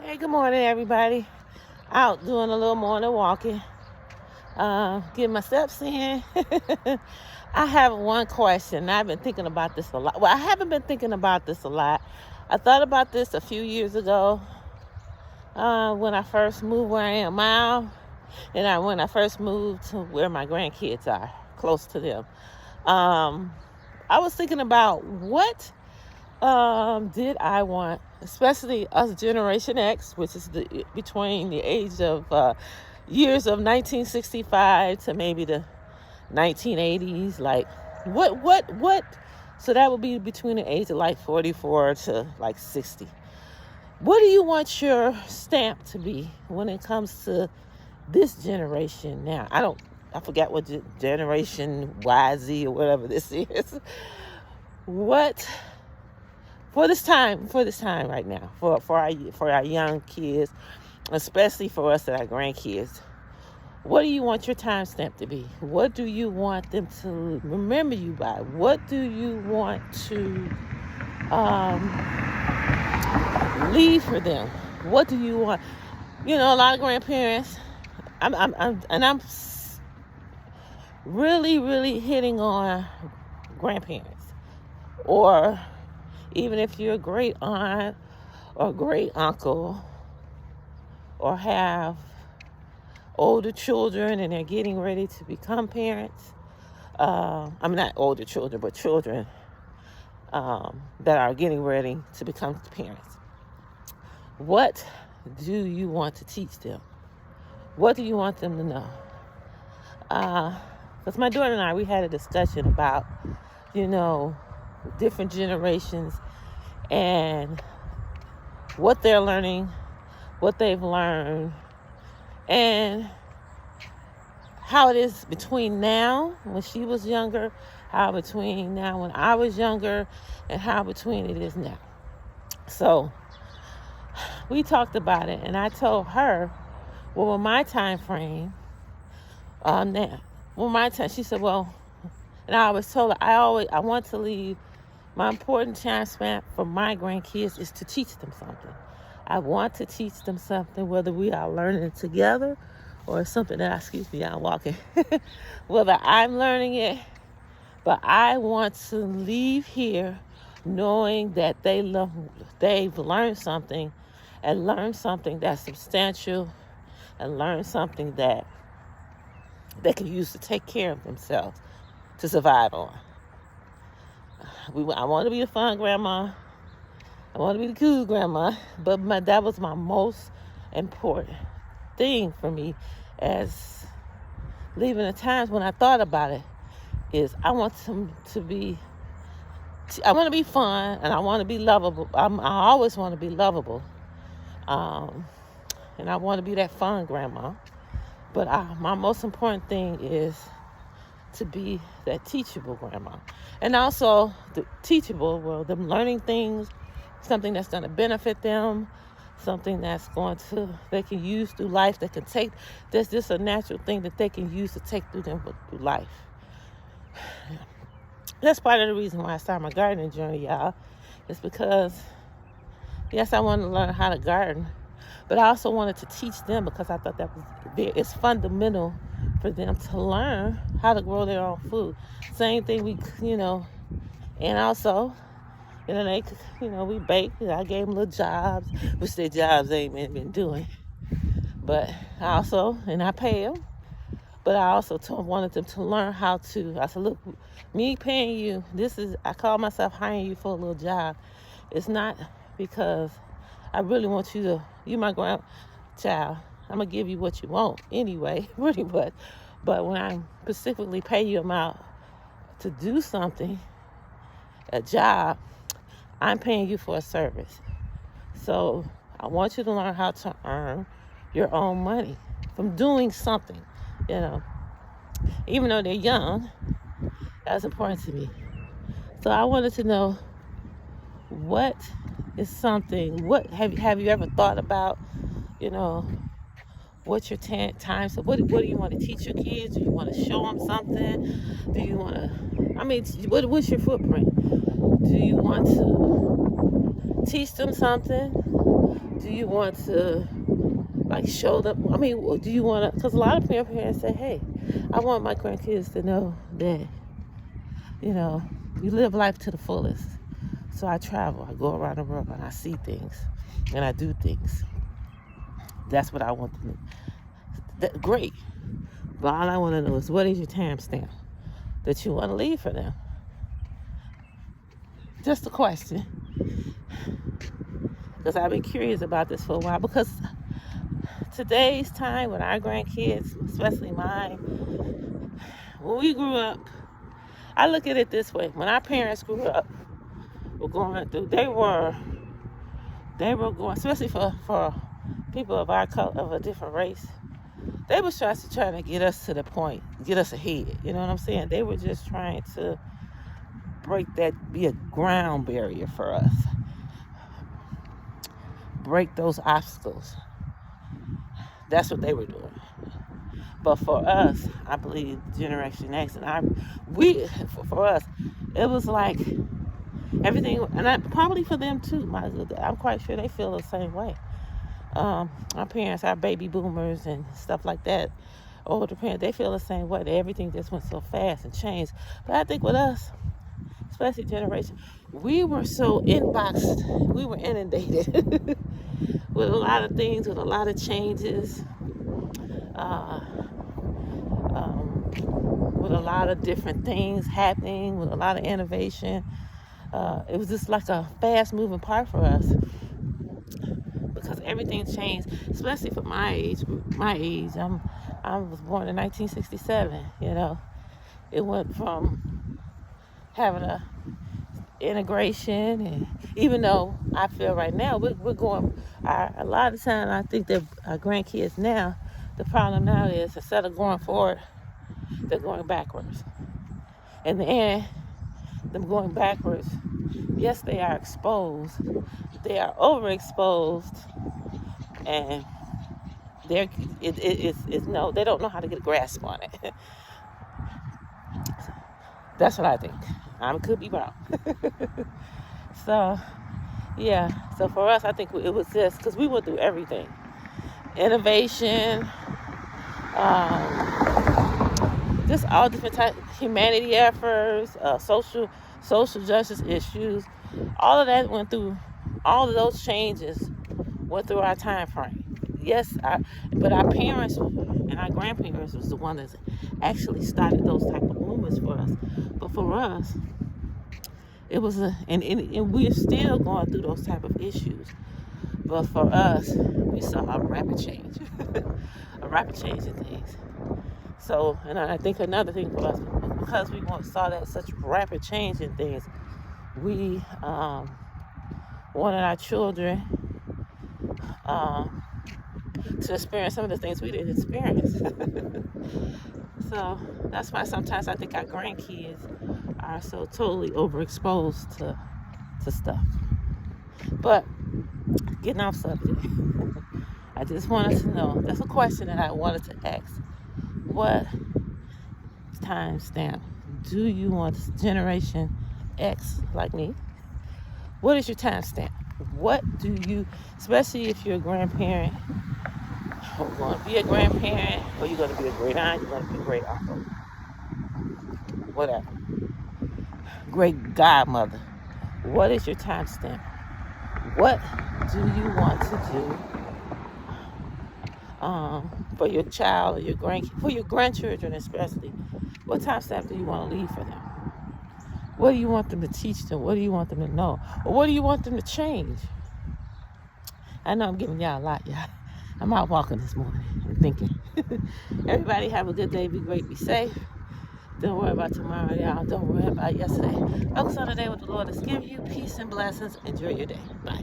Hey, good morning, everybody. Out doing a little morning walking, getting my steps in. I have one question. I've been thinking about this a lot. Well, I haven't been thinking about this a lot. I thought about this a few years ago when I first moved where I am now, and when I first moved to where my grandkids are, close to them. Um, I was thinking about what did I want, especially us Generation X, which is between the age of years of 1965 to maybe the 1980s. Like, what? So that would be between the age of like 44 to like 60. What do you want your stamp to be when it comes to this generation now? I forget what generation YZ or whatever this is. What for this time right now, for our young kids, especially for us that are grandkids, what do you want your timestamp to be? What do you want them to remember you by? What do you want to leave for them? What do you want? A lot of grandparents. I'm really, really hitting on grandparents, or even if you're a great aunt or great uncle, or have older children and they're getting ready to become parents. Not older children, but children that are getting ready to become parents. What do you want to teach them? What do you want them to know? Because my daughter and I, we had a discussion about, different generations and what they're learning, what they've learned, and how it is between now when she was younger, how between now when I was younger, and how between it is now. So we talked about it, and I told her, well, with my time frame, she said, well, and I always told her, I want to leave my important time span for my grandkids is to teach them something. I want to teach them something, whether we are learning it together or something that, I'm walking, whether I'm learning it, but I want to leave here knowing that they've learned something, and learned something that's substantial, and learned something that they can use to take care of themselves, to survive on. I want to be the fun grandma. I want to be the cool grandma. But that was my most important thing for me as leaving the times when I thought about it is I want them to be, I want to be fun and I want to be lovable. I always want to be lovable. And I want to be that fun grandma. But my most important thing is to be that teachable grandma. And also the teachable, well, them learning things, something that's going to benefit them, something they can use through life, that's just a natural thing that they can use to take through life. That's part of the reason why I started my gardening journey, y'all. It's because, yes, I wanted to learn how to garden, but I also wanted to teach them because I thought it's fundamental for them to learn how to grow their own food. Same thing and also, we bake. I gave them little jobs, which their jobs ain't been doing. But I pay them. But I also wanted them to learn how to. I said, look, me paying you, I call myself hiring you for a little job. It's not because I really want you my grandchild. I'm going to give you what you want anyway, pretty much. But when I specifically pay you amount to do something, a job, I'm paying you for a service. So I want you to learn how to earn your own money from doing something, Even though they're young, that's important to me. So I wanted to know, what have you ever thought about, what's your time? So what do you want to teach your kids? Do you want to show them something? Do you want to, what's your footprint? Do you want to teach them something? Do you want to like show them? I mean, do you want to? Because a lot of parents say, "Hey, I want my grandkids to know that you live life to the fullest." So I travel, I go around the world, and I see things, and I do things. That's what I want them to do. Great. But all I want to know is, what is your timestamp that you want to leave for them? Just a question. Because I've been curious about this for a while. Because today's time with our grandkids, especially mine, when we grew up, I look at it this way. When our parents grew up, they were going, especially for people of our color, of a different race, they were trying to get us to the point, get us ahead. You know what I'm saying? They were just trying to be a ground barrier for us. Break those obstacles. That's what they were doing. But for us, I believe Generation X, for us, it was like everything, and probably for them too. I'm quite sure they feel the same way. Our parents, our baby boomers and stuff like that, older parents, they feel the same way. That everything just went so fast and changed. But I think with us, especially generation, we were so inboxed, we were inundated with a lot of things, with a lot of changes, with a lot of different things happening, with a lot of innovation. It was just like a fast-moving part for us because everything changed, especially for my age. I was born in 1967. It went from having a integration, and even though I feel right now we're going, a lot of time I think that our grandkids now, the problem now is instead of going forward, they're going backwards. In the end, them going backwards, yes, they are exposed, they are overexposed, and they don't know how to get a grasp on it. That's what I think. I could be wrong. So, yeah. So for us, I think it was just because we went through everything. Innovation, just all different types of humanity efforts, social justice issues. All of that all of those changes went through our time frame. Yes, but our parents and our grandparents was the one that actually started those type of movements for us. But for us, it was and we're still going through those type of issues. But for us, we saw a rapid change, a rapid change in things. So, and I think another thing for us, because we saw that such rapid change in things, we wanted our children to experience some of the things we didn't experience. So that's why sometimes I think our grandkids are so totally overexposed to stuff. But getting off subject, I just wanted to know, that's a question that I wanted to ask. What timestamp do you want Generation X, like me? What is your timestamp? What do you, especially if you're a grandparent, or going to be a grandparent, or you're going to be a great aunt, you're going to be a great uncle, whatever, great godmother. What is your timestamp? What do you want to do for your child or for your grandchildren especially? What timestamp do you want to leave for them? What do you want them to teach them? What do you want them to know? Or what do you want them to change? I know I'm giving y'all a lot, y'all. I'm out walking this morning and thinking. Everybody have a good day. Be great. Be safe. Don't worry about tomorrow, y'all. Don't worry about yesterday. Focus on the day with the Lord has given you. Peace and blessings. Enjoy your day. Bye.